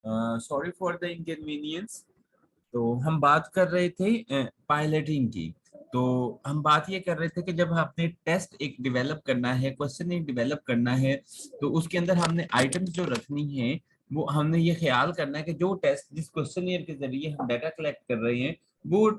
Sorry for the inconvenience. तो हम बात कर रहे थे पायलटिंग की। तो हम बात ये कर रहे थे कि जब आपने टेस्ट एक डेवलप करना है, क्वेश्चन एक डेवलप करना है, तो उसके अंदर हमने आइटम्स जो रखनी है, वो हमने ये ख्याल करना है कि जो टेस्ट जिस क्वेश्चनियर के जरिए हम डाटा कलेक्ट कर रहे हैं, वो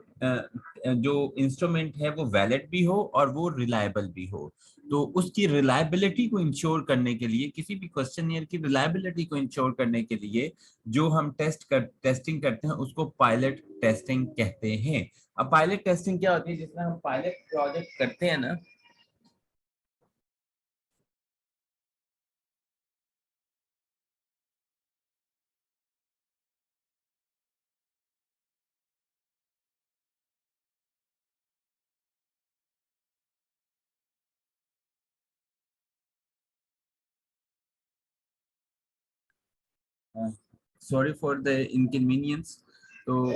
जो इंस्ट्रूमेंट है वो वैलिड भी हो और वो रिलायबल भी हो। तो उसकी रिलायबिलिटी को इंश्योर करने के लिए, किसी भी क्वेश्चनियर की रिलायबिलिटी को इंश्योर करने के लिए जो हम टेस्टिंग करते हैं उसको पायलट टेस्टिंग कहते हैं। अब पायलट टेस्टिंग क्या होती है? जिसमें हम पायलट प्रोजेक्ट करते हैं ना, सॉरी फॉर द इनकन्वीनियंस। तो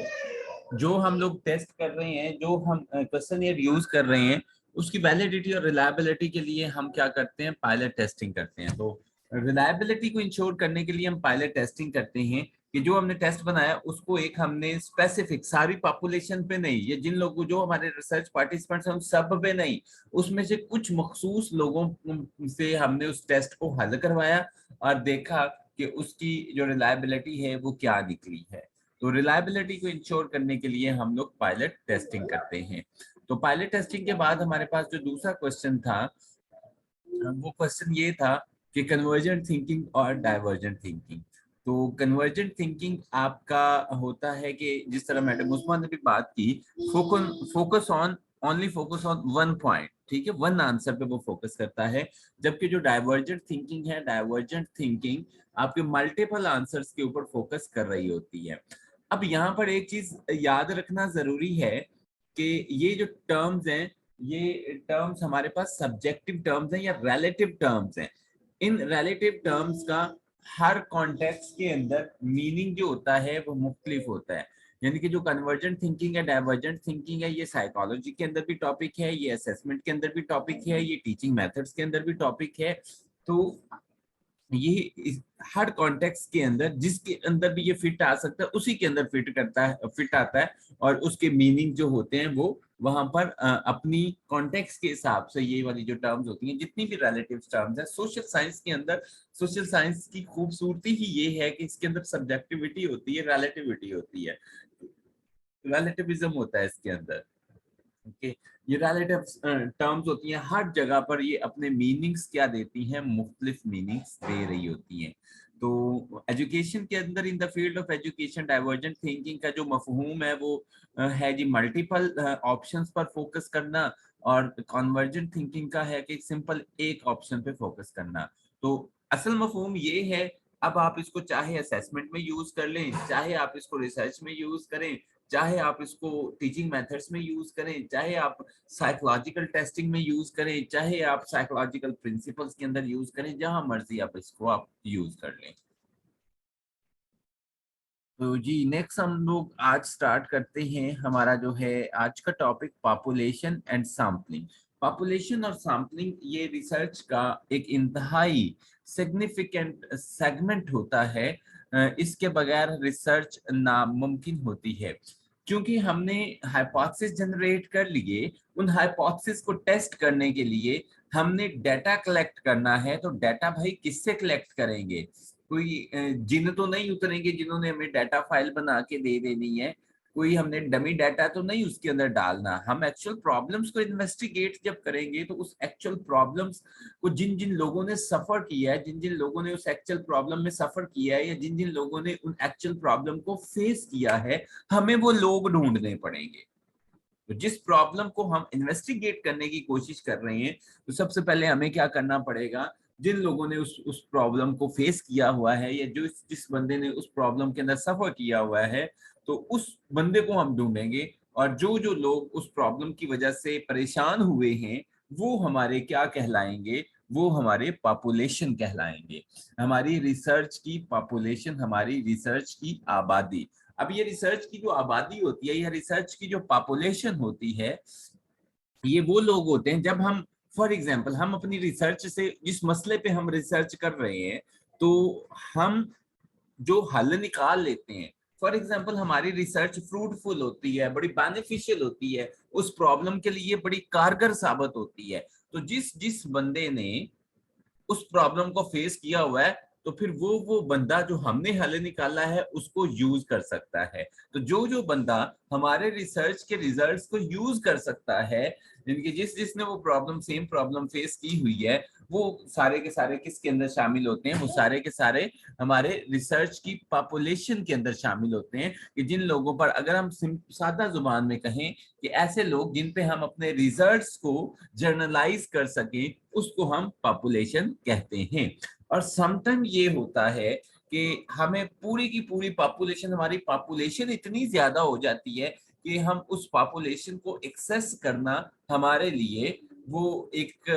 जो हम लोग टेस्ट कर रहे हैं, जो हम क्वेश्चनियर यूज कर रहे हैं, उसकी वैलिडिटी और रिलायबिलिटी के लिए हम क्या करते हैं? पायलट टेस्टिंग करते हैं। तो रिलायबिलिटी को इंश्योर करने के लिए हम पायलट टेस्टिंग करते हैं कि जो हमने टेस्ट बनाया उसको एक हमने स्पेसिफिक सारी पॉपुलेशन पे नहीं, ये जिन लोगों जो हमारे रिसर्च पार्टिसिपेंट्स हैं उन सब पे नहीं, उसमें से कुछ मखसूस लोगों से हमने उस टेस्ट को हल करवाया और देखा कि उसकी जो रिलायबिलिटी है वो क्या निकली है। तो रिलायबिलिटी को इंश्योर करने के लिए हम लोग पायलट टेस्टिंग करते हैं। तो पायलट टेस्टिंग के बाद हमारे पास जो दूसरा क्वेश्चन था, वो क्वेश्चन ये था कि कन्वर्जेंट थिंकिंग और डाइवर्जेंट थिंकिंग। तो कन्वर्जेंट थिंकिंग आपका होता है कि जिस तरह मैडम उस्मान ने भी बात की, focus on only focus on one point, ठीक है, वन आंसर पे वो फोकस करता है। जबकि जो डाइवर्जेंट थिंकिंग है, डाइवर्जेंट थिंकिंग आपके मल्टीपल आंसर्स के ऊपर फोकस कर रही होती है। अब यहाँ पर एक चीज याद रखना जरूरी है कि ये जो टर्म्स हैं, ये टर्म्स हमारे पास सब्जेक्टिव टर्म्स हैं या रिलेटिव टर्म्स हैं। इन रिलेटिव टर्म्स का हर कॉन्टेक्स्ट के अंदर मीनिंग जो होता है वो मुख्तलिफ होता है। यानी कि जो कन्वर्जेंट थिंकिंग है, डाइवर्जेंट थिंकिंग है, ये साइकोलॉजी के अंदर भी टॉपिक है, ये असेसमेंट के अंदर भी टॉपिक है, ये टीचिंग मेथड्स के अंदर भी टॉपिक है। तो ये हर कॉन्टेक्स्ट के अंदर जिसके अंदर भी ये फिट आ सकता है उसी के अंदर फिट आता है। और उसके मीनिंग जो होते हैं वो वहां पर अपनी कॉन्टेक्स्ट के हिसाब से ये वाली जो टर्म्स होती हैं, जितनी भी रिलेटिव टर्म्स है सोशल साइंस के अंदर, सोशल साइंस की खूबसूरती ही ये है कि इसके अंदर सब्जेक्टिविटी होती है, रिलेटिविटी होती है, रिलेटिविज्म होता है इसके अंदर। ओके, ये रिलेटिव टर्म्स होती हैं, हर जगह पर ये अपने मीनिंग्स क्या देती हैं? मुख्तलिफ मीनिंग्स दे रही होती हैं। तो एजुकेशन के अंदर, in the field of education, divergent thinking का जो मफहूम है वो है जी मल्टीपल ऑप्शंस पर फोकस करना, और कन्वर्जेंट थिंकिंग का है कि सिंपल एक ऑप्शन पे फोकस करना। तो असल मफहूम ये है। अब आप इसको चाहे असेसमेंट में यूज कर लें, चाहे आप इसको रिसर्च में यूज करें, चाहे आप इसको टीचिंग मेथड्स में यूज करें, चाहे आप साइकोलॉजिकल टेस्टिंग में यूज करें, चाहे आप साइकोलॉजिकल प्रिंसिपल्स के अंदर यूज करें, जहां मर्जी आप इसको आप यूज कर लें। तो जी नेक्स्ट हम लोग आज स्टार्ट करते हैं। हमारा जो है आज का topic population and sampling. Population और सैम्पलिंग ये रिसर्च का एक इंतहाई सिग्निफिकेंट सेगमेंट होता है। इसके बगैर रिसर्च नामुमकिन होती है, क्योंकि हमने हाइपोथेसिस जनरेट कर लिए। उन हाइपोथेसिस को टेस्ट करने के लिए हमने डाटा कलेक्ट करना है। तो डाटा भाई किससे कलेक्ट करेंगे? कोई जिन तो नहीं उतरेंगे जिन्होंने हमें डाटा फाइल बना के दे देनी है। कोई हमने डमी डाटा तो नहीं उसके अंदर डालना। हम एक्चुअल प्रॉब्लम्स को इन्वेस्टिगेट जब करेंगे तो उस एक्चुअल प्रॉब्लम्स को, जिन जिन लोगों ने सफर किया है, जिन जिन लोगों ने उस एक्चुअल प्रॉब्लम में सफर किया है, या जिन जिन लोगों ने उन एक्चुअल प्रॉब्लम को फेस किया है, हमें वो लोग ढूंढने पड़ेंगे। तो जिस प्रॉब्लम को हम इन्वेस्टिगेट करने की कोशिश कर रहे हैं, तो सबसे पहले हमें क्या करना पड़ेगा? जिन लोगों ने उस प्रॉब्लम को फेस किया हुआ है, या जो जिस बंदे ने उस प्रॉब्लम के अंदर सफर किया हुआ है, तो उस बंदे को हम ढूंढेंगे। और जो जो लोग उस प्रॉब्लम की वजह से परेशान हुए हैं, वो हमारे क्या कहलाएंगे? वो हमारे पॉपुलेशन कहलाएंगे। हमारी रिसर्च की पॉपुलेशन, हमारी रिसर्च की आबादी। अब ये रिसर्च की जो आबादी होती है, या रिसर्च की जो पॉपुलेशन होती है, ये वो लोग होते हैं जब हम, फॉर एग्जांपल, हम अपनी रिसर्च से जिस मसले पे हम रिसर्च कर रहे हैं, तो हम जो हल निकाल लेते हैं। फॉर एग्जाम्पल हमारी रिसर्च फ्रूटफुल होती है, बड़ी बेनिफिशियल होती है, उस प्रॉब्लम के लिए बड़ी कारगर साबित होती है। तो जिस जिस बंदे ने उस प्रॉब्लम को फेस किया हुआ है, तो फिर वो बंदा जो हमने हल निकाला है उसको यूज कर सकता है। तो जो जो बंदा हमारे रिसर्च के रिजल्ट्स को यूज कर सकता है, जिनकी जिसने वो प्रॉब्लम सेम प्रॉब्लम फेस की हुई है, वो सारे के सारे किसके अंदर शामिल होते हैं? वो सारे के सारे हमारे रिसर्च की पॉपुलेशन के अंदर शामिल होते हैं। कि जिन लोगों पर, अगर हम सादा जुबान में कहें, कि ऐसे लोग जिन पे हम अपने रिजल्ट्स को जर्नलाइज कर सके, उसको हम पॉपुलेशन कहते हैं। और समटाइम ये होता है कि हमें पूरी की पूरी पॉपुलेशन, हमारी पॉपुलेशन इतनी ज्यादा हो जाती है कि हम उस पॉपुलेशन को एक्सेस करना हमारे लिए वो एक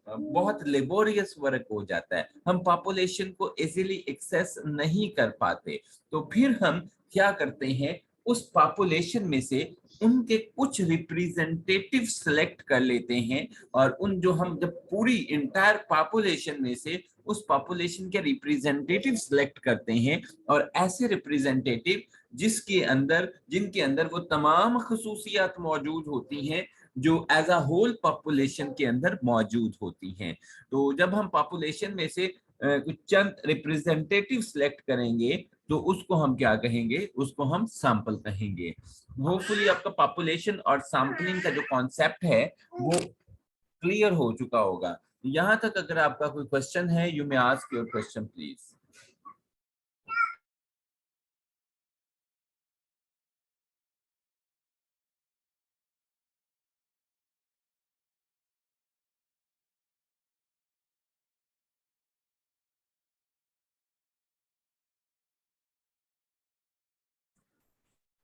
बहुत लेबोरियस वर्क हो जाता है। हम पॉपुलेशन को इजीली एक्सेस नहीं कर पाते। तो फिर हम क्या करते हैं, उस पॉपुलेशन में से उनके कुछ रिप्रेजेंटेटिव सेलेक्ट कर लेते हैं, और उन जो हम जब पूरी इंटायर पॉपुलेशन में से उस पॉपुलेशन के रिप्रेजेंटेटिव सेलेक्ट करते हैं, और ऐसे रिप्रेजेंटेटिव जिनके अंदर वो तमाम खसूसियात मौजूद होती हैं जो एज अ होल पॉपुलेशन के अंदर मौजूद होती हैं। तो जब हम पॉपुलेशन में से कुछ चंद रिप्रेजेंटेटिव सेलेक्ट करेंगे, तो उसको हम क्या कहेंगे? उसको हम सैंपल कहेंगे। होपफुली आपका पॉपुलेशन और सैंपलिंग का जो कॉन्सेप्ट है वो क्लियर हो चुका होगा। यहाँ तक अगर आपका कोई क्वेश्चन है, you may ask your question please.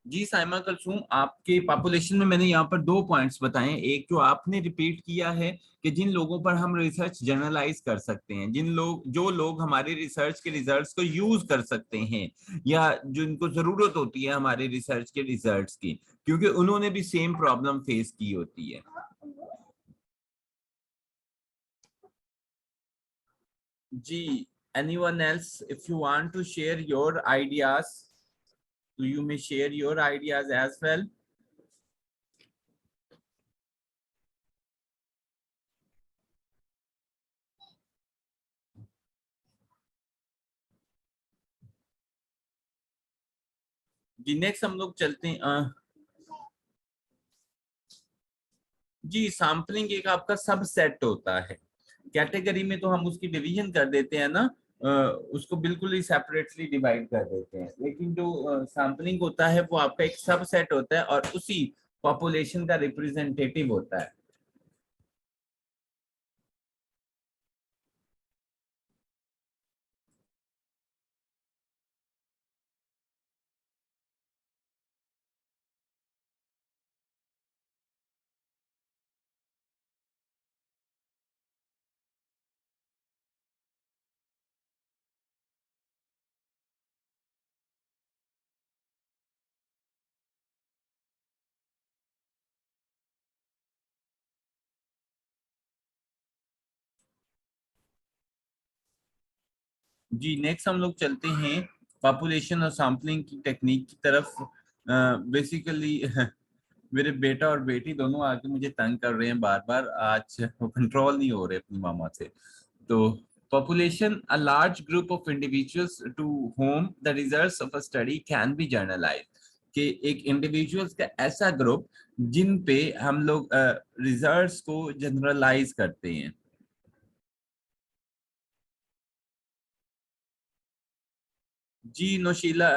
जी साइमा कलसूम, आपके पॉपुलेशन में मैंने यहाँ पर 2 पॉइंट्स बताए हैं। एक जो आपने रिपीट किया है कि जिन लोगों पर हम रिसर्च जर्नलाइज कर सकते हैं, जो लोग हमारे रिसर्च के रिजल्ट्स को यूज कर सकते हैं, या जिनको जरूरत होती है हमारे रिसर्च के रिजल्ट्स की, क्योंकि उन्होंने भी सेम प्रॉब्लम फेस की होती है। जी, anyone else, if you want to share your ideas, so you may share your ideas as well. जी नेक्स्ट हम लोग चलते हैं। जी सैम्पलिंग एक आपका सब सेट होता है। कैटेगरी में तो हम उसकी डिवीजन कर देते हैं ना, उसको बिल्कुल ही सेपरेटली डिवाइड कर देते हैं, लेकिन जो सैम्पलिंग होता है वो आपका एक सब सेट होता है और उसी पॉपुलेशन का रिप्रेजेंटेटिव होता है। जी नेक्स्ट हम लोग चलते हैं पॉपुलेशन और सैम्पलिंग की टेक्निक की तरफ। बेसिकली मेरे बेटा और बेटी दोनों आके मुझे तंग कर रहे हैं बार बार, आज वो कंट्रोल नहीं हो रहे अपनी मामा से। तो population, a large group of individuals to whom the results of a study can be journalized, कि एक इंडिविजुअल्स का ऐसा ग्रुप जिन पे हम लोग रिजल्ट्स को जनरलाइज करते हैं। जी नौशीला,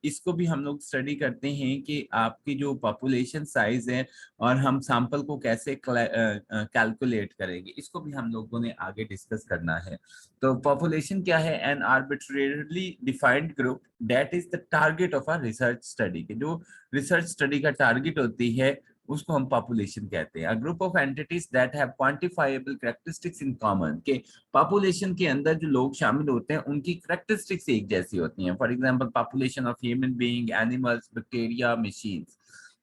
इसको भी हम लोग स्टडी करते हैं कि आपकी जो पॉपुलेशन साइज है और हम सैंपल को कैसे कैलकुलेट करेंगे, इसको भी हम लोगों ने आगे डिस्कस करना है। तो पॉपुलेशन क्या है? An arbitrarily defined group that is the target of a research study. के जो रिसर्च स्टडी का टारगेट होती है उसको हम पॉपुलेशन कहते हैं। A group of entities that have quantifiable characteristics in common, के पॉपुलेशन के अंदर जो लोग शामिल होते हैं उनकी करेक्टरिस्टिक्स एक जैसी होती हैं। For example population of human being, animals, bacteria, machines.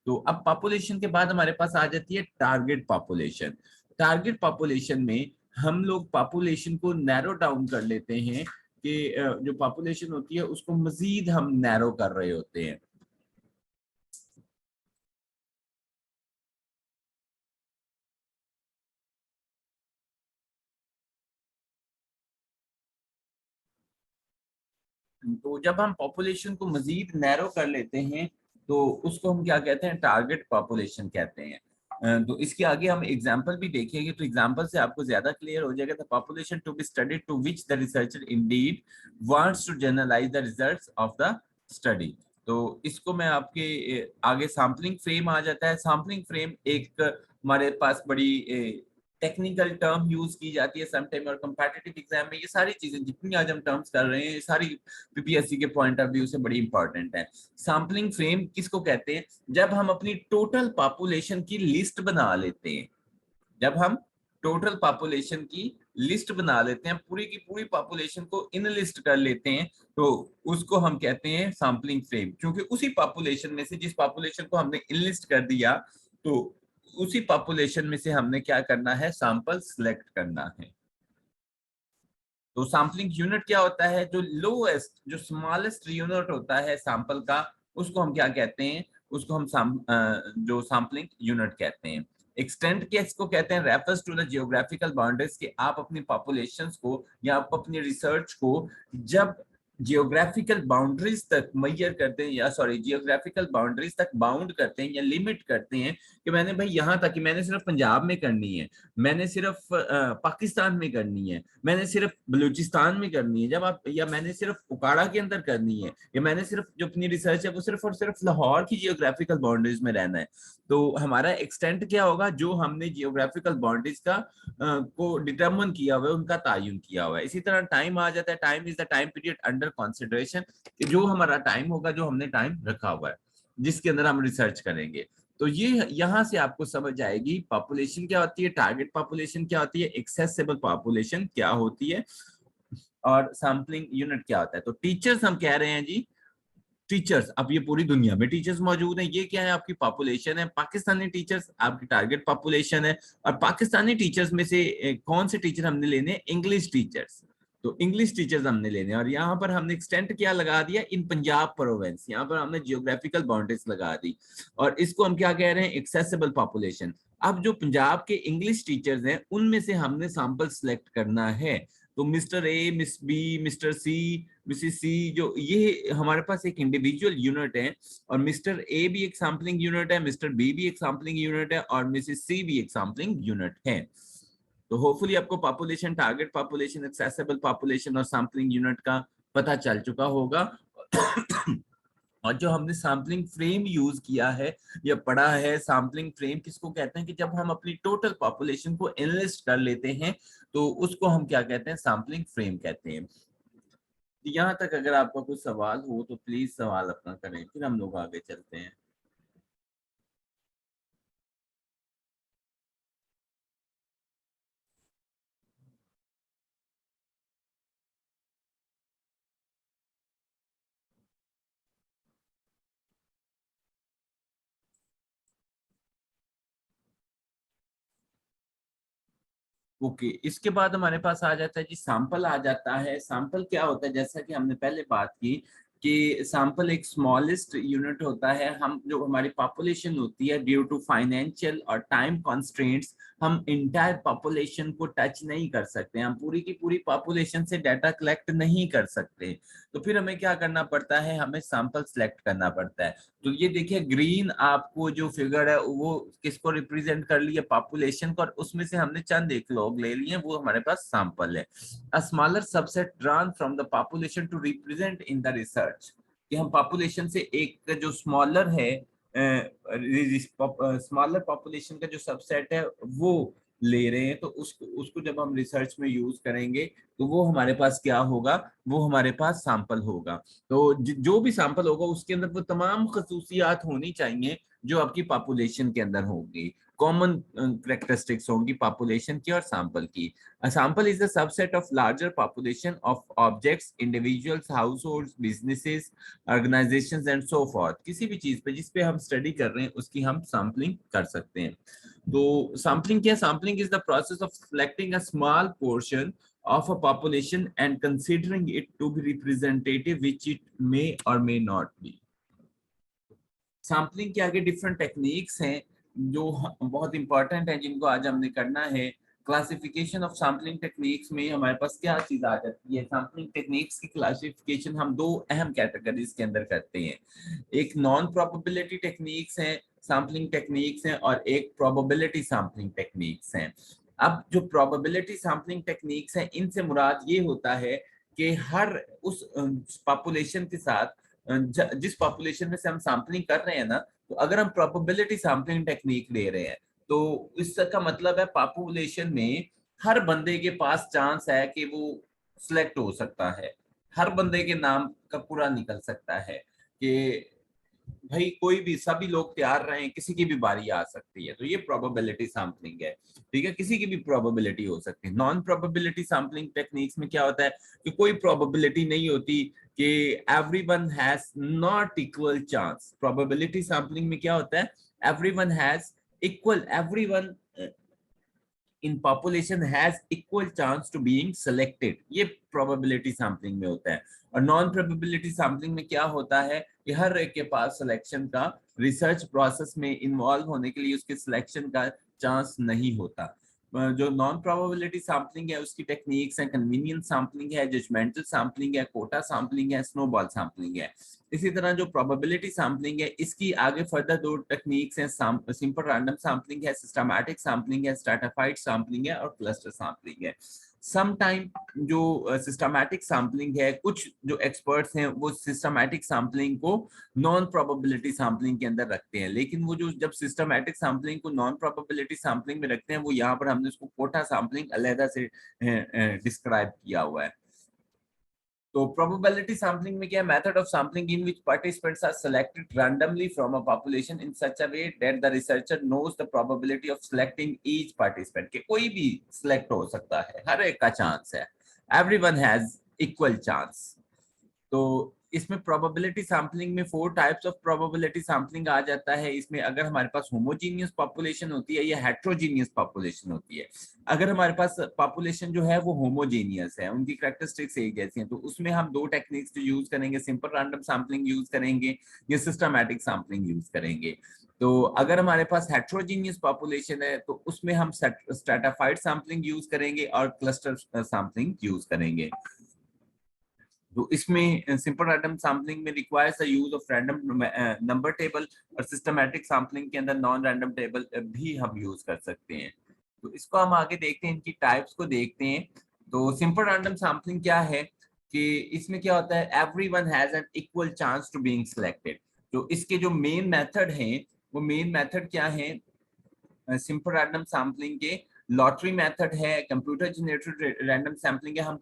तो अब पॉपुलेशन के बाद हमारे पास आ जाती है टारगेट पॉपुलेशन। टारगेट पॉपुलेशन में हम लोग पॉपुलेशन को नैरो डाउन कर लेते हैं कि जो पॉपुलेशन होती है उसको मजीद हम नैरो कर रहे होते हैं। तो जब हम पॉपुलेशन को मजीद नैरो कर लेते हैं तो उसको हम क्या कहते हैं, टारगेट पॉपुलेशन कहते हैं। तो इसके आगे हम एग्जांपल भी देखेंगे, तो एग्जांपल से आपको ज्यादा क्लियर हो जाएगा। The population to be studied to which the researcher indeed wants to generalise the results of the study. तो इसको मैं आपके आगे सैंपलिंग फ्रेम आ जाता है। सैंपलिंग फ्रेम एक हमारे पास बड़ी टेक्निकल टर्म यूज की जाती है समटाइम, और कंपेटिटिव एग्जाम में ये सारी चीजें जितनी आज हम टर्म्स कर रहे हैं ये सारी पीपीएससी के पॉइंट ऑफ व्यू से बड़ी इंपॉर्टेंट है। सैंपलिंग फ्रेम किसको कहते हैं? जब हम अपनी टोटल पॉपुलेशन की लिस्ट बना लेते हैं, जब हम टोटल पॉपुलेशन की लिस्ट बना लेते हैं, पूरी की पूरी पॉपुलेशन को इन लिस्ट कर लेते हैं, तो उसको हम कहते हैं सैंपलिंग फ्रेम। क्योंकि उसी पॉपुलेशन में से, जिस पॉपुलेशन को हमने इन लिस्ट कर दिया, तो उसी पॉपुलेशन में से हमने क्या करना है, सैंपल सिलेक्ट करना है। तो सैंपलिंग यूनिट क्या होता है? जो लोएस्ट, जो स्मॉलेस्ट यूनिट होता है सैंपल का, उसको हम क्या कहते हैं? उसको हम जो सैंपलिंग यूनिट कहते हैं। एक्सटेंट के इसको कहते हैं, refers to the geographical boundaries, कि आप अपनी पॉपुलेशंस को या आप अपनी रिसर्च को जब जियोग्राफिकल बाउंड्रीज तक मैयर करते हैं, या सॉरी जियोग्राफिकल बाउंड्रीज तक बाउंड करते हैं या लिमिट करते हैं, कि मैंने भाई यहाँ तक कि मैंने सिर्फ पंजाब में करनी है, मैंने सिर्फ पाकिस्तान में करनी है, मैंने सिर्फ बलूचिस्तान में करनी है, जब आप, या मैंने सिर्फ उकाड़ा के अंदर करनी है, या मैंने सिर्फ जो अपनी रिसर्च है वो सिर्फ और सिर्फ लाहौर की जियोग्राफिकल बाउंड्रीज में रहना है, तो हमारा एक्सटेंट क्या होगा? जो हमने जियोग्राफिकल बाउंड्रीज का को डिटरमिन किया हुआ है, उनका तायुन किया हुआ है। इसी तरह टाइम आ जाता है। Time is the time period under consideration, जो हमारा टाइम होगा, जो हमने टाइम रखा हुआ है जिसके अंदर हम रिसर्च करेंगे। तो ये यहाँ से आपको समझ आएगी पॉपुलेशन क्या होती है, टारगेट पॉपुलेशन क्या होती है, एक्सेसिबल पॉपुलेशन क्या होती है, और सैंपलिंग यूनिट क्या होता है। तो टीचर्स हम कह रहे हैं जी, टीचर्स, अब ये पूरी दुनिया में टीचर्स मौजूद हैं। ये क्या है? आपकी पॉपुलेशन है। पाकिस्तानी टीचर्स आपकी टारगेट पॉपुलेशन है। और पाकिस्तानी टीचर्स में से कौन से टीचर हमने लेने? English teachers. तो इंग्लिश टीचर्स हमने लेने, और यहाँ पर हमने एक्सटेंट क्या लगा दिया? इन पंजाब प्रोविंस। यहाँ पर हमने जियोग्राफिकल बाउंड्रीज लगा दी, और इसको हम क्या कह रहे हैं? Accessible population. अब जो पंजाब के इंग्लिश टीचर्स हैं उनमें से हमने सैंपल सिलेक्ट करना है। तो mister A, miss B, mister C, missus C, जो ये हमारे पास एक इंडिविजुअल यूनिट है, और मिस्टर ए भी एक सैंपलिंग यूनिट है, मिस्टर बी भी एक सैंपलिंग यूनिट है, और मिसिस सी भी एक सैंपलिंग यूनिट है। तो होपफुली आपको population, target population, accessible population और सैंपलिंग यूनिट का पता चल चुका होगा। और जो हमने सैंपलिंग फ्रेम यूज किया है या पढ़ा है, सैंपलिंग फ्रेम किसको कहते हैं? कि जब हम अपनी टोटल पॉपुलेशन को एनलिस्ट कर लेते हैं, तो उसको हम क्या कहते हैं? सैंपलिंग फ्रेम कहते हैं। यहाँ तक अगर आपका कुछ सवाल हो तो प्लीज सवाल अपना करें, फिर हम लोग आगे चलते हैं। ओके, इसके बाद हमारे पास आ जाता है जी सैंपल आ जाता है। सैंपल क्या होता है? जैसा कि हमने पहले बात की कि सैंपल एक स्मॉलेस्ट यूनिट होता है। हम जो हमारी पॉपुलेशन होती है, ड्यू टू फाइनेंशियल और टाइम कॉन्स्ट्रेंट्स, हम इंटायर पॉपुलेशन को टच नहीं कर सकते, हम पूरी की पूरी पॉपुलेशन से डाटा कलेक्ट नहीं कर सकते। तो फिर हमें क्या करना पड़ता है? हमें सैंपल सेलेक्ट करना पड़ता है। तो ये देखिए ग्रीन आपको जो फिगर है वो किसको रिप्रेजेंट कर लिया? पॉपुलेशन को, और उसमें से हमने चंद एक लोग ले लिए, वो हमारे पास सैंपल है। A smaller subset drawn from the population to represent in the research, कि हम पॉपुलेशन से एक जो स्मॉलर है, स्मॉलर पॉपुलेशन का जो सबसेट है वो ले रहे हैं, तो उसको उसको जब हम रिसर्च में यूज करेंगे तो वो हमारे पास क्या होगा? वो हमारे पास सैंपल होगा। तो जो भी सैंपल होगा उसके अंदर वो तमाम खसूसियात होनी चाहिए जो आपकी पॉपुलेशन के अंदर होगी। कॉमन करेक्टरिस्टिक्स होंगी पॉपुलेशन की और सैंपल की। A sample is a subset of larger population of objects, individuals, households, businesses, organizations and so forth। किसी भी चीज पे जिस पे हम स्टडी कर रहे हैं उसकी हम सैम्पलिंग कर सकते हैं। तो सैम्पलिंग क्या? Sampling is the process of selecting a small portion of a population and considering it to be representative, which it may or may not be. Sampling के आगे डिफरेंट टेक्निक्स हैं जो बहुत इंपॉर्टेंट है, जिनको आज हमने करना है। क्लासिफिकेशन ऑफ सैम्पलिंग टेक्निक्स में हमारे पास क्या चीज आ जाती है? सैम्पलिंग टेक्निक्स की क्लासिफिकेशन हम दो अहम कैटेगरीज के अंदर करते हैं। एक नॉन प्रोबेबिलिटी टेक्निक्स हैं, सैम्पलिंग टेक्निक्स हैं, और एक प्रोबेबिलिटी सैम्पलिंग टेक्निक्स हैं। अब जो प्रोबेबिलिटी सैम्पलिंग टेक्निक्स हैं, इनसे मुराद ये होता है कि हर उस पॉपुलेशन के साथ जिस पॉपुलेशन में से हम सैम्पलिंग कर रहे हैं ना, तो अगर हम प्रोबेबिलिटी सैम्पलिंग टेक्निक ले रहे हैं तो इसका मतलब है पॉपुलेशन में हर बंदे के पास चांस है कि वो सिलेक्ट हो सकता है, हर बंदे के नाम का पूरा निकल सकता है कि भाई कोई भी, सभी लोग तैयार रहे, किसी की भी बारी आ सकती है। तो ये प्रोबेबिलिटी सैम्पलिंग है, ठीक है, किसी की भी प्रोबेबिलिटी हो सकती है। नॉन प्रोबेबिलिटी सैम्पलिंग टेक्निक्स में क्या होता है कि कोई प्रोबेबिलिटी नहीं होती कि everyone has not equal chance. Probability sampling में क्या होता है? Everyone has equal, everyone in population has equal chance to being selected, ये probability sampling में होता है। और non probability sampling में क्या होता है कि हर एक के पास सिलेक्शन का, रिसर्च प्रोसेस में इन्वॉल्व होने के लिए उसके सिलेक्शन का चांस नहीं होता। जो नॉन प्रोबेबिलिटी सैम्पलिंग है उसकी टेक्निक्स हैं, कन्वीनियंस सैम्पलिंग है, जजमेंटल सैम्पलिंग है, कोटा सैम्पलिंग है, स्नोबॉल सैम्पलिंग है। इसी तरह जो प्रोबेबिलिटी सैम्पलिंग है, इसकी आगे फर्दर दो टेक्निक्स हैं, सिंपल रैंडम सैम्पलिंग है, सिस्टमैटिक सैम्पलिंग है, स्ट्रैटिफाइड सैम्पलिंग है, और क्लस्टर सैम्पलिंग है। सम टाइम जो सिस्टमैटिक सैम्पलिंग है, कुछ जो एक्सपर्ट्स हैं वो सिस्टमैटिक सैम्पलिंग को नॉन प्रोबेबिलिटी सैम्पलिंग के अंदर रखते हैं, लेकिन वो जो जब सिस्टमैटिक सैम्पलिंग को नॉन प्रोबेबिलिटी सैम्पलिंग में रखते हैं, वो यहाँ पर हमने उसको कोटा सैम्पलिंग अलहदा से डिस्क्राइब किया हुआ है। तो probability sampling में क्या है? Method of sampling in which participants are selected randomly from a population in such a way that the researcher knows the probability of selecting each participant, कि कोई भी select हो सकता है, हर एक का chance है, everyone has equal chance। तो इसमें प्रोबेबिलिटी सैम्पलिंग में 4 टाइप्स ऑफ प्रोबेबिलिटी सैम्पलिंग आ जाता है। इसमें अगर हमारे पास होमोजीनियस पॉपुलेशन होती है या हेट्रोजीनियस पॉपुलेशन होती है। अगर हमारे पास पॉपुलेशन जो है वो होमोजीनियस है, उनकी कैरेक्टरिस्टिक्स एक जैसी हैं, तो उसमें हम दो टेक्निक्स यूज करेंगे, सिंपल रैंडम सैम्पलिंग यूज करेंगे या सिस्टमैटिक सैम्पलिंग यूज करेंगे। तो अगर हमारे पास हेट्रोजीनियस पॉपुलेशन है तो उसमें हम स्ट्रैटिफाइड सैम्पलिंग यूज करेंगे और क्लस्टर सैम्पलिंग यूज करेंगे। तो इसमें सिंपल रैंडम सैम्पलिंग में requires the use of random number table, और सिस्टमैटिक सैम्पलिंग के अंदर नॉन रैंडम टेबल भी हम यूज कर सकते हैं। तो इसको हम आगे देखते हैं, इनकी टाइप्स को देखते हैं। तो सिंपल रैंडम सैम्पलिंग क्या है कि इसमें क्या होता है, everyone has an equal chance to being selected. तो इसके जो मेन मेथड हैं, वो मेन मेथड क्या है सिंपल रैंडम सैम्पलिंग के? लॉटरी मेथड है, कंप्यूटर जनरेटेड रैंडम सैम्पलिंग है। हम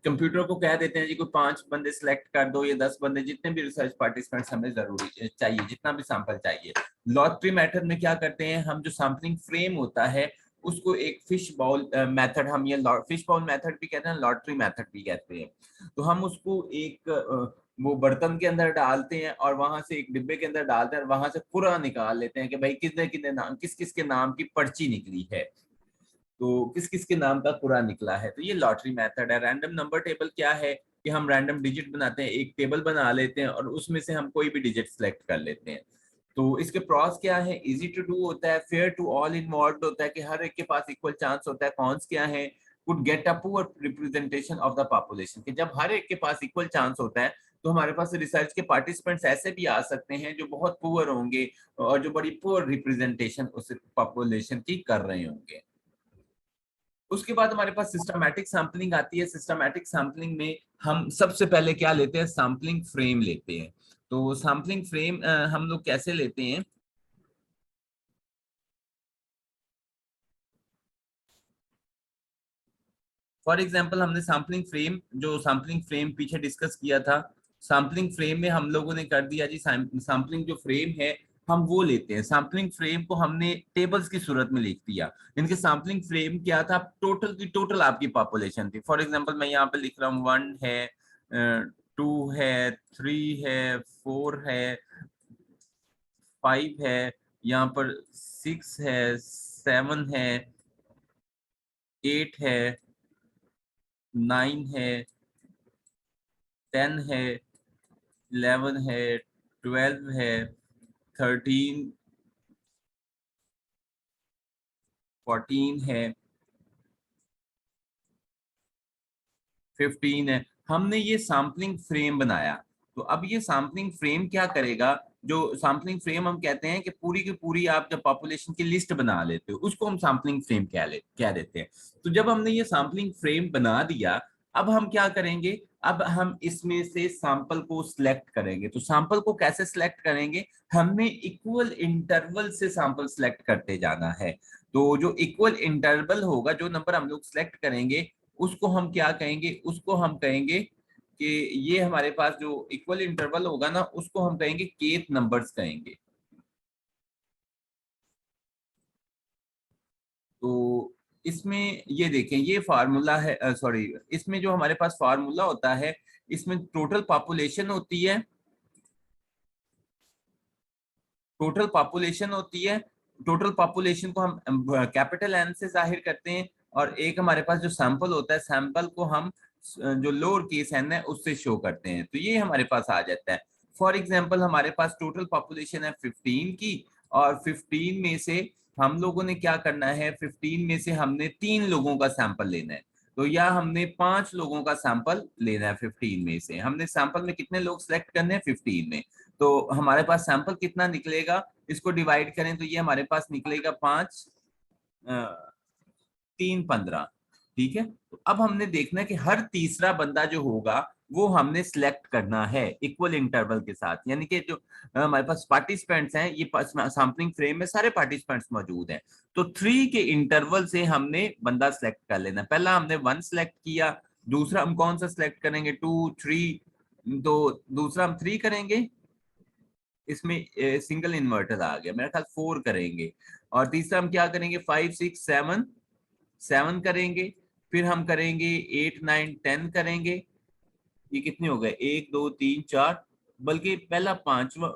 कंप्यूटर को कह देते हैं जी कोई 5 बंदे सिलेक्ट कर दो या 10 बंदे, जितने भी रिसर्च पार्टिसिपेंट्स हमें जरूरी चाहिए, जितना भी सैंपल चाहिए। लॉटरी मेथड में क्या करते हैं, हम जो सैम्पलिंग फ्रेम होता है उसको एक फिश बाउल मेथड, हम ये फिश बाउल मेथड भी कहते हैं, लॉटरी मेथड भी कहते हैं। तो हम उसको एक वो बर्तन के अंदर डालते हैं और वहां से एक डिब्बे के अंदर डालते हैं और वहां से पूरा निकाल लेते हैं कि भाई कितने कितने नाम, किस किस के नाम की पर्ची निकली है, तो किस किस के नाम का पूरा निकला है। तो ये लॉटरी मेथड है। रैंडम नंबर टेबल क्या है कि हम रैंडम डिजिट बनाते हैं, एक टेबल बना लेते हैं और उसमें से हम कोई भी डिजिट सेलेक्ट कर लेते हैं। तो इसके प्रॉस क्या है, इजी टू डू होता है, फेयर टू ऑल इन्वॉल्व्ड होता है कि हर एक के पास इक्वल चांस होता है। कॉन्स क्या है, could get a poor representation of the population, कि जब हर एक के पास इक्वल चांस होता है तो हमारे पास रिसर्च के पार्टिसिपेंट्स ऐसे भी आ सकते हैं जो बहुत पुअर होंगे और जो बड़ी पुअर रिप्रेजेंटेशन उस पॉपुलेशन की कर रहे होंगे। उसके बाद हमारे पास सिस्टमैटिक सैम्पलिंग आती है। सिस्टमैटिक सैम्पलिंग में हम सबसे पहले क्या लेते हैं, सैम्पलिंग फ्रेम लेते हैं। तो सैम्पलिंग फ्रेम हम लोग कैसे लेते हैं, फॉर एग्जांपल हमने सैम्पलिंग फ्रेम पीछे डिस्कस किया था। सैम्पलिंग फ्रेम में हम लोगों ने कर दिया जी, सैम्पलिंग जो फ्रेम है हम वो लेते हैं। सैम्पलिंग फ्रेम को हमने टेबल्स की सूरत में लिख दिया। इनके सैम्पलिंग फ्रेम क्या था, टोटल की टोटल आपकी पॉपुलेशन थी। फॉर एग्जांपल मैं यहाँ पे लिख रहा हूँ 1 है, 2 है, 3 है, 4 है, 5 है, यहाँ पर 6 है, 7 है, 8 है, 9 है, 10 है, 11 है, 12 है, 13, 14 है, 15 है। हमने ये सैम्पलिंग फ्रेम बनाया। तो अब ये सैम्पलिंग फ्रेम क्या करेगा, जो सैम्पलिंग फ्रेम हम कहते हैं कि पूरी की पूरी आप जब पॉपुलेशन की लिस्ट बना लेते हो उसको हम सैम्पलिंग फ्रेम कह देते हैं। तो जब हमने ये सैम्पलिंग फ्रेम बना दिया, अब हम क्या करेंगे, अब हम इसमें से सैंपल को सिलेक्ट करेंगे। तो सैंपल को कैसे सिलेक्ट करेंगे, हमने इक्वल इंटरवल से सैंपल सिलेक्ट करते जाना है। तो जो इक्वल इंटरवल होगा, जो नंबर हम लोग सिलेक्ट करेंगे, उसको हम क्या कहेंगे, उसको हम कहेंगे कि ये हमारे पास जो इक्वल इंटरवल होगा ना, उसको हम कहेंगे kth नंबर्स कहेंगे। तो इसमें ये देखें, ये फार्मूला है, सॉरी, इसमें जो हमारे पास फार्मूला होता है, इसमें टोटल पॉपुलेशन होती है, टोटल पॉपुलेशन होती है। टोटल पॉपुलेशन को हम कैपिटल एन से जाहिर करते हैं, और एक हमारे पास जो सैंपल होता है, सैंपल को हम जो लोअर केस एन है उससे शो करते हैं। तो ये हमारे पास आ जाता है। फॉर एग्जांपल हमारे पास टोटल पॉपुलेशन है 15 की, और 15 में से हम लोगों ने क्या करना है, 15 में से हमने 3 लोगों का सैंपल लेना है। तो या हमने 5 लोगों का सैंपल लेना है, 15 में से हमने सैंपल में कितने लोग सिलेक्ट करने हैं, 15 में। तो हमारे पास सैंपल कितना निकलेगा, इसको डिवाइड करें तो ये हमारे पास निकलेगा 5, 3, 15। ठीक है। तो अब हमने देखना है कि हर तीसरा बंदा जो होगा वो हमने सिलेक्ट करना है इक्वल इंटरवल के साथ। यानी कि जो हमारे पास पार्टिसिपेंट्स हैं, ये सैम्पलिंग फ्रेम में सारे पार्टिसिपेंट्स मौजूद हैं। तो 3 के इंटरवल से हमने बंदा सिलेक्ट कर लेना। पहला हमने 1 सिलेक्ट किया, दूसरा हम कौन सा सिलेक्ट करेंगे, 2, 3। तो दूसरा हम 3 करेंगे, इसमें सिंगल इन्वर्टर आ गया, मेरा ख्याल 4 करेंगे। और तीसरा हम क्या करेंगे, 5, 6, 7, 7 करेंगे। फिर हम करेंगे 8, 9, 10 करेंगे। ये कितने हो गए, 1, 2, 3, 4, बल्कि पहला पांचवा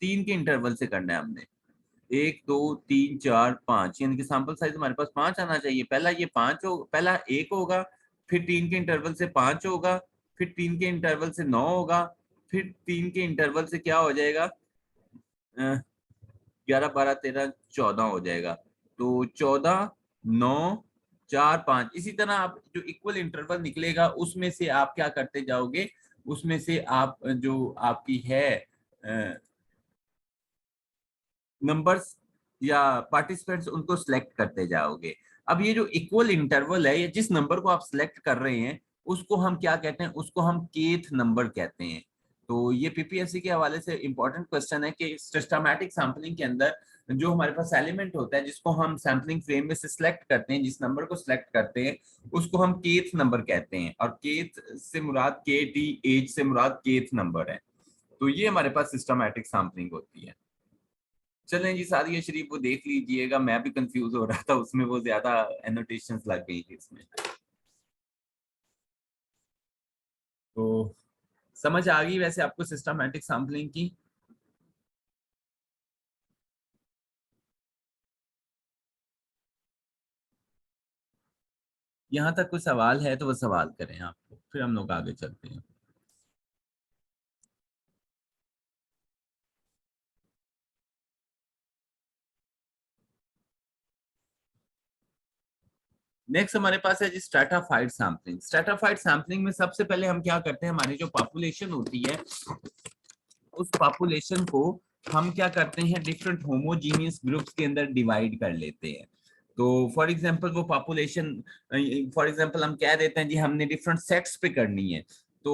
3 के इंटरवल से करना है हमने। 1, 2, 3, 4, 5, यानी कि सैंपल साइज हमारे पास 5 आना चाहिए। पहला ये 5 हो, पहला 1 होगा, फिर 3 के इंटरवल से 5 होगा, फिर 3 के इंटरवल से 9 होगा, फिर 3 के इंटरवल से क्या हो जाएगा, 11, 12, 13, 14 हो जाएगा। तो 14, 9, 4, 5, इसी तरह आप जो इक्वल इंटरवल निकलेगा उसमें से आप क्या करते जाओगे, उसमें से आप जो आपकी है नंबर्स या पार्टिसिपेंट्स, उनको सिलेक्ट करते जाओगे। अब ये जो इक्वल इंटरवल है, या जिस नंबर को आप सिलेक्ट कर रहे हैं, उसको हम क्या कहते हैं, उसको हम केथ नंबर कहते हैं। तो ये पीपीएससी के हवाले से इंपॉर्टेंट क्वेश्चन है कि सिस्टमैटिक सैंपलिंग के अंदर जो हमारे पास एलिमेंट होता है, जिसको हम सैंपलिंग फ्रेम में से सिलेक्ट करते हैं, जिस नंबर को सिलेक्ट करते हैं, उसको हम केथ नंबर कहते हैं। और केथ से मुराद, के टी एच से मुराद केथ नंबर है। तो ये हमारे पास सिस्टमैटिक सैंपलिंग होती है। चलें जी, सादिया शरीफ वो देख लीजिएगा, मैं भी कंफ्यूज हो रहा था उसमें, वो ज्यादा एनोटेशंस लग गई थी इसमें। तो समझ आ गई वैसे आपको सिस्टमैटिक सैंपलिंग की। यहाँ तक कोई सवाल है तो वो सवाल करें आप, फिर हम लोग आगे चलते हैं। नेक्स्ट हमारे पास है जी स्ट्रैटाफाइड सैंपलिंग। स्ट्रैटाफाइड सैंपलिंग में सबसे पहले हम क्या करते हैं, हमारी जो पॉपुलेशन होती है, उस पॉपुलेशन को हम क्या करते हैं, डिफरेंट होमोजीनियस ग्रुप्स के अंदर डिवाइड कर लेते हैं। तो फॉर एग्जांपल वो पॉपुलेशन, फॉर एग्जांपल हम कह देते हैं जी हमने डिफरेंट सेक्ट्स पे करनी है। तो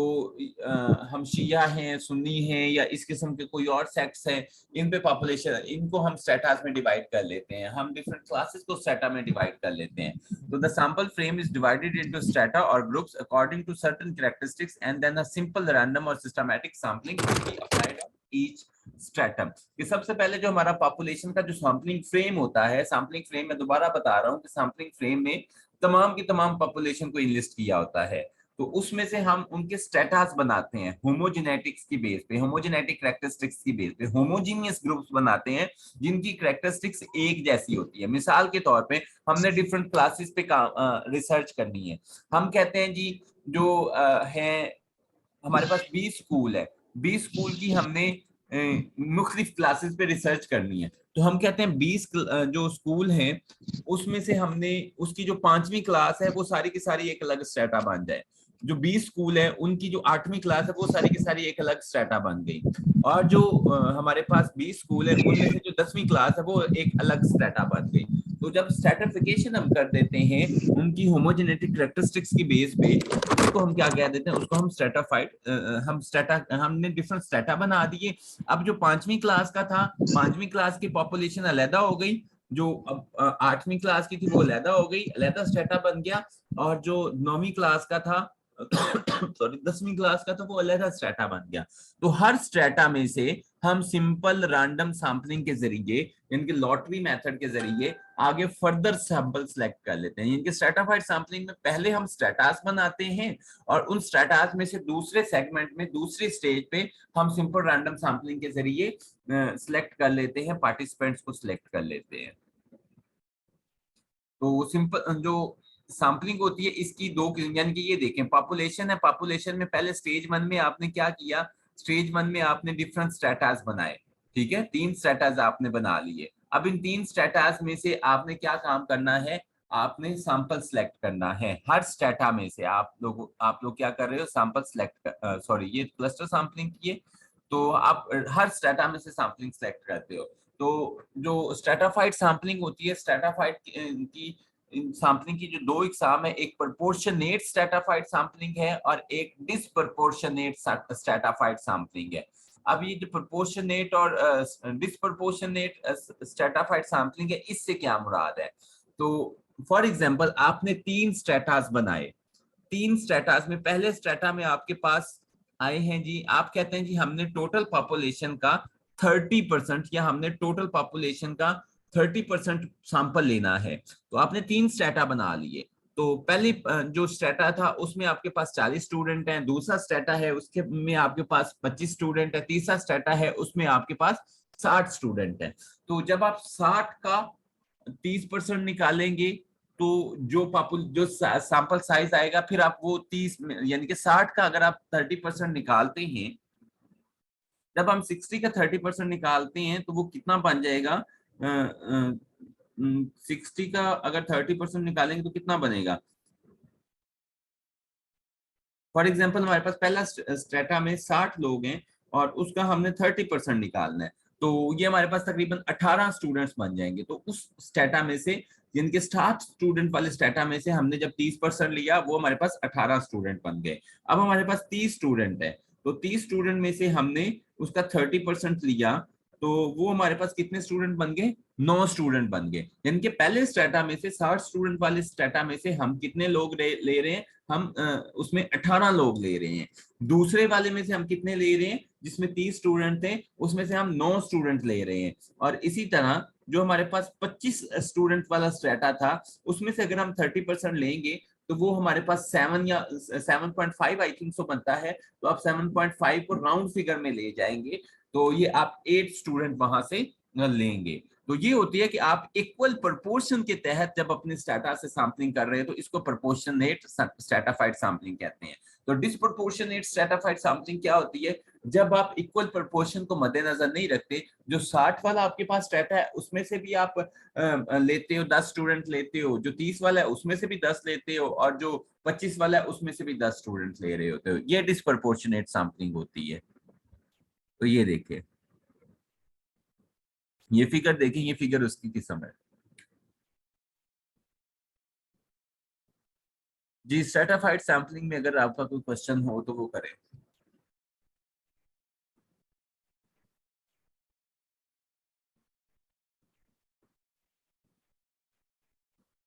हम शिया हैं, सुन्नी हैं, या इस किस्म के कोई और सेक्ट्स हैं, इन पे पॉपुलेशन, इनको हम स्ट्रेटास में डिवाइड कर लेते हैं। हम डिफरेंट क्लासेस को स्ट्रेटा में डिवाइड कर लेते हैं। तो the sample frame is divided into strata or groups according to certain characteristics, and then a simple random और systematic sampling will be applied on each stratum. कि सबसे पहले जो हमारा पॉपुलेशन का जो सैंपलिंग फ्रेम होता है, सैंपलिंग फ्रेम मैं दोबारा बता रहा हूँ कि सैंपलिंग फ्रेम में तमाम की तमाम पॉपुलेशन को इनलिस्ट किया होता है। तो उसमें से हम उनके स्टेटास बनाते हैं होमोजेनेटिक्स की बेस पे, होमोजेनेटिक कैरेक्टरिस्टिक्स की बेस पे होमोजीनियस ग्रुप्स बनाते हैं जिनकी कैरेक्टरिस्टिक्स एक जैसी होती है। मिसाल के तौर पे हमने डिफरेंट क्लासेस पे रिसर्च करनी है। हम कहते हैं जी जो है हमारे पास 20 स्कूल है, 20 स्कूल की हमने मुख्तलिफ क्लासेस पे रिसर्च करनी है। तो हम कहते हैं 20 जो स्कूल हैं उसमें से हमने उसकी जो 5वीं क्लास है वो सारी की सारी एक अलग स्ट्रेटा बन जाए। जो 20 स्कूल है उनकी जो 8वीं क्लास है वो सारी की सारी एक अलग स्ट्रेटा बन गई। और जो हमारे पास 20 स्कूल है उनमें से जो 10वीं क्लास है वो एक अलग स्ट्रेटा बन गई। तो जब स्ट्रेटिफिकेशन हम कर देते हैं उनकी होमोजेनेटिक कैरेक्टरिस्टिक्स की बेस पे, उसको हम क्या कह देते हैं, उसको हम स्ट्रेटाफाइड, हमने डिफरेंट स्ट्रेटा बना दिए। अब जो 5वीं क्लास का था, 5वीं क्लास की पॉपुलेशन अलहदा हो गई, जो अब 8वीं क्लास की थी वो अलहदा हो गई, अलहदा स्ट्रेटा बन गया। और जो 9वीं क्लास का था सॉरी 10वीं क्लास का था वो अलहदा स्ट्रेटा बन गया। तो हर स्ट्रेटा में से हम सिंपल रैंडम सैम्पलिंग के जरिए, इनके लॉटरी मेथड के जरिए आगे फर्दर सैंपल सेलेक्ट कर लेते हैं। इनके स्ट्रेटाफाइड सैम्पलिंग में पहले हम स्ट्रेटास बनाते हैं और उन स्ट्रेटास में से दूसरे सेगमेंट में दूसरी स्टेज पे हम सिंपल रैंडम सैम्पलिंग के जरिए सिलेक्ट कर लेते हैं, पार्टिसिपेंट्स को सिलेक्ट कर लेते हैं। तो सिंपल जो सैम्पलिंग होती है इसकी दो, यानी कि ये देखें पॉपुलेशन है, पॉपुलेशन में पहले स्टेज 1 में आपने क्या किया, स्टेज 1 में आपने डिफरेंट स्ट्रेटास बनाए, ठीक है, 3 स्ट्रेटास आपने बना लिए। अब इन 3 स्ट्रेटास में से आपने क्या काम करना है, आपने सैंपल सेलेक्ट करना है। हर स्ट्रेटा में से आप लोग क्या कर रहे हो, सैंपल सेलेक्ट, सॉरी ये क्लस्टर सैम्पलिंग किए, तो आप हर स्ट्रेटा में से सैम्पलिंग सेलेक्ट करते हो। तो जो स्ट्रेटाफाइड सैम्पलिंग होती है, स्ट्रेटाफाइड की सैम्पलिंग की जो दो इकसाम है, एक प्रोपोर्शनेट स्ट्रेटाफाइड सैम्पलिंग है और एक डिसप्रोपोर्शनेट स्ट्रेटाफाइड सैम्पलिंग है। अब ये जो प्रोपोर्शनेट और डिसप्रोपोर्शनेट स्ट्रेटाफाइड सैम्पलिंग है, इससे क्या मुराद है, तो फॉर एग्जांपल आपने 3 स्ट्रेटास बनाए, 3 स्ट्रेटास में पहले स्ट्रेटा में आपके पास आए हैं जी, आप कहते हैं जी हमने टोटल पॉपुलेशन का 30% या हमने टोटल पॉपुलेशन का 30% सैंपल लेना है। तो आपने 3 स्ट्रेटा बना लिए। तो पहली जो स्ट्रेटा था उसमें आपके पास 40 स्टूडेंट हैं, दूसरा स्ट्रेटा है उसके में आपके पास 25 स्टूडेंट है, तीसरा स्ट्रेटा है उसमें आपके पास 60 स्टूडेंट है। तो जब आप 60 का 30% निकालेंगे तो जो सैंपल साइज आएगा, फिर आप वो 30 यानी कि 60 का अगर आप 30% निकालते हैं, जब हम 60 का 30% निकालते हैं तो वो कितना बन जाएगा, 60 का अगर 30% निकालेंगे तो कितना बनेगा। फॉर एग्जाम्पल हमारे पास पहला स्ट्रेटा में 60 लोग हैं और उसका हमने 30% निकालना है, तो ये हमारे पास तकरीबन 18 स्टूडेंट्स बन जाएंगे। तो उस स्टेटा में से, जिनके 60 स्टूडेंट वाले स्टेटा में से हमने जब 30% लिया, वो हमारे पास 18 स्टूडेंट बन गए। अब हमारे पास 30 स्टूडेंट है, तो 30 स्टूडेंट में से हमने उसका 30% लिया, तो वो हमारे पास कितने स्टूडेंट बन गए, 9 स्टूडेंट बन गए। यानी कि पहले स्टेटा में से 60 स्टूडेंट वाले स्टेटा में से हम कितने लोग ले रहे हैं, हम उसमें 18 लोग ले रहे हैं। दूसरे वाले में से हम कितने ले रहे हैं, जिसमें 30 स्टूडेंट थे उसमें से हम 9 स्टूडेंट ले रहे हैं। और इसी तरह जो हमारे पास 25 स्टूडेंट वाला स्ट्रेटा था उसमें से अगर हम 30% लेंगे तो वो हमारे पास 7 या 7.5 आई थिंक सो बनता है। तो आप 7.5 को राउंड फिगर में ले जाएंगे तो ये आप 8 स्टूडेंट वहां से लेंगे। तो ये होती है कि आप इक्वल प्रोपोर्शन के तहत जब अपने स्ट्रेटा से सैम्पलिंग कर रहे हैं तो इसको प्रोपोर्शनेट स्ट्रेटाफाइड सैम्पलिंग कहते हैं। तो डिसप्रोपोर्शनेट स्ट्रेटाफाइड सैम्पलिंग क्या होती है, जब आप इक्वल प्रोपोर्शन को मद्देनजर नहीं रखते, जो 60 वाला आपके पास स्ट्रेटा है उसमें से भी आप लेते हो 10 स्टूडेंट लेते हो, जो 30 वाला है उसमें से भी 10 लेते हो, और जो 25 वाला है उसमें से भी 10 स्टूडेंट ले रहे होते हो। ये डिसप्रोपोर्शनेट सैम्पलिंग होती है। तो ये देखिए, ये फिगर देखिए, ये फिगर उसकी किस्म है जी। स्ट्रेटाफाइड सैम्पलिंग में अगर आपका कोई क्वेश्चन हो तो वो करें।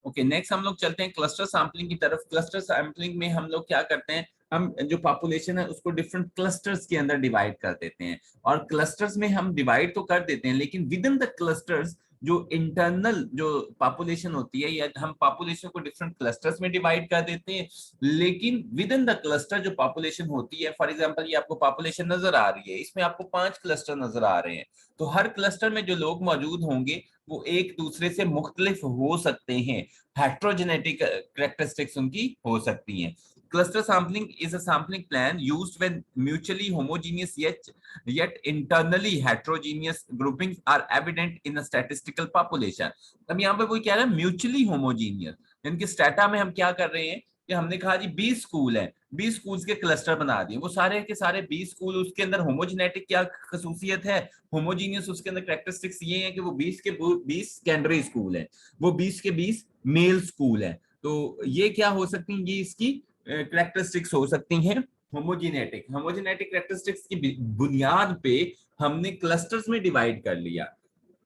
ओके, नेक्स्ट हम लोग चलते हैं क्लस्टर सैम्पलिंग की तरफ। क्लस्टर सैम्पलिंग में हम लोग क्या करते हैं, हम जो पॉपुलेशन है उसको डिफरेंट क्लस्टर्स के अंदर डिवाइड कर देते हैं। और क्लस्टर्स में हम डिवाइड तो कर देते हैं लेकिन विद इन द क्लस्टर्स जो इंटरनल जो पॉपुलेशन होती है, या हम पॉपुलेशन को डिफरेंट क्लस्टर्स में डिवाइड कर देते हैं, लेकिन विद इन द क्लस्टर जो पॉपुलेशन होती है, फॉर एग्जांपल ये आपको पॉपुलेशन नजर आ रही है, इसमें आपको 5 क्लस्टर नजर आ रहे हैं, तो हर क्लस्टर में जो लोग मौजूद होंगे वो एक दूसरे से मुख्तलिफ हो सकते हैं, हेट्रोजेनेटिक कैरेक्टरिस्टिक्स उनकी हो सकती हैं। Cluster sampling is a sampling plan used when mutually homogeneous yet internally heterogeneous groupings are evident in a statistical population. अब यहाँ पे वही कह रहा है म्यूचुअली होमोजीनियस, यानी कि स्टेटा में हम क्या कर रहे हैं कि हमने कहा जी 20 स्कूल हैं, 20 स्कूल्स के क्लस्टर बना दिए, वो सारे के सारे 20 स्कूल, उसके अंदर होमोजेनेटिक क्या खसूसियत है, होमोजीनियस उसके अंदर कैरेक्टरिस्टिक्स ये है कि वो 20 के 20 सेकेंडरी स्कूल हैं, वो 20 के 20 मेल स्कूल हैं। तो ये क्या हो सकती है, ये इसकी कैरेक्टरिस्टिक्स हो सकती हैं होमोजेनेटिक कैरेक्टरिस्टिक्स की बुनियाद पे हमने क्लस्टर्स में डिवाइड कर लिया।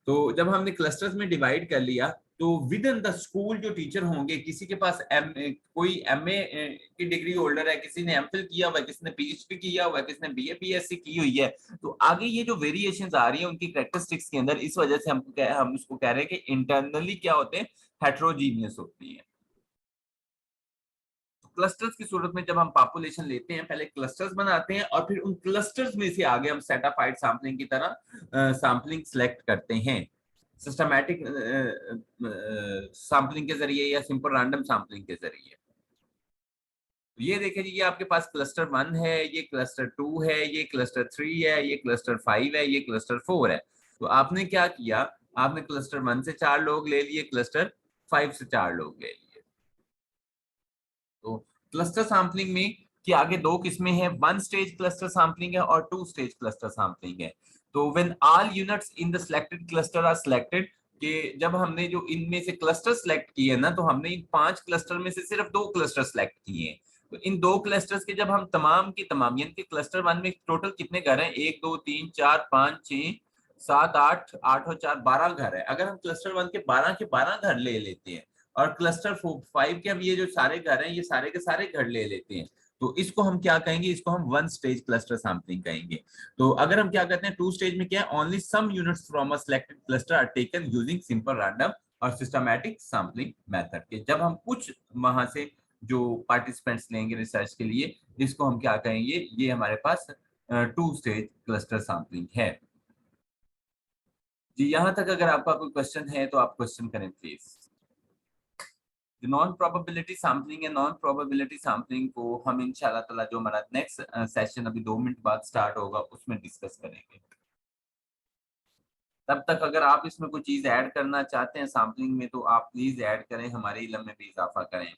तो जब हमने क्लस्टर्स में डिवाइड कर लिया तो विद इन द स्कूल जो टीचर होंगे, किसी के पास कोई एमए की डिग्री होल्डर है, किसी ने एमफिल किया हुआ है, किसी ने पीएचडी किया हुआ है, किसी ने बीए बीएससी की हुई है, तो आगे ये जो वेरिएशंस आ रही है उनकी कैरेक्टरिस्टिक्स के अंदर, इस वजह से हम उसको कह रहे हैं कि इंटरनली क्या होते हैं, हेट्रोजीनियस होती है। क्लस्टर्स की सूरत में जब हम पॉपुलेशन लेते हैं, पहले क्लस्टर्स बनाते हैं और फिर उन क्लस्टर्स में से आगे हम सेटाफाइड सैंपलिंग की तरह सैंपलिंग सिलेक्ट करते हैं, सिस्टमैटिक सैंपलिंग के जरिए या सिंपल रैंडम सैंपलिंग के जरिए। ये देखिए जी, ये आपके पास क्लस्टर 1 है, ये क्लस्टर 2 है, ये क्लस्टर 3 है, ये क्लस्टर 5 है, ये क्लस्टर 4 है। तो आपने क्या किया, आपने क्लस्टर 1 से 4 लोग ले लिए, क्लस्टर 5 से 4 लोग ले लिए। तो क्लस्टर सैंपलिंग में कि आगे दो किस्में हैं, 1 स्टेज क्लस्टर सैंपलिंग है और 2 स्टेज क्लस्टर सैंपलिंग है। तो when all units in the selected cluster are selected, कि जब हमने जो इनमें से क्लस्टर सिलेक्ट किए ना, तो हमने इन 5 क्लस्टर में से सिर्फ 2 क्लस्टर सिलेक्ट किए हैं। तो इन 2 क्लस्टर्स के जब हम तमाम की तमाम, यानी कि क्लस्टर 1 में टोटल कितने घर हैं, 1 2 3 4 5 6 7 8, 8 और 4 12 घर है। अगर हम क्लस्टर 1 के 12 घर ले लेते हैं और क्लस्टर 5 के हम ये जो सारे घर हैं, ये सारे के सारे घर ले लेते हैं, तो इसको हम क्या कहेंगे, इसको हम 1 स्टेज क्लस्टर सैंपलिंग कहेंगे। तो अगर हम क्या कहते हैं 2 स्टेज में क्या है, only some units from a selected cluster are taken using simple random और सिस्टमैटिक सैंपलिंग मेथड के, जब हम कुछ वहां से जो पार्टिसिपेंट्स लेंगे रिसर्च के लिए, इसको हम क्या कहेंगे, ये हमारे पास 2 स्टेज क्लस्टर सैंपलिंग है जी। यहां तक अगर आपका कोई क्वेश्चन है तो आप क्वेश्चन करें प्लीज। नॉन प्रोबेबिलिटी सैम्पलिंग है, नॉन प्रोबेबिलिटी सैम्पलिंग को हम इंशाल्लाह ताला जो हमारा नेक्स्ट सेशन अभी 2 मिनट बाद स्टार्ट होगा उसमें डिस्कस करेंगे। तब तक अगर आप इसमें कोई चीज ऐड करना चाहते हैं सैम्पलिंग में, तो आप प्लीज ऐड करें, हमारे इल्म में भी इजाफा करें।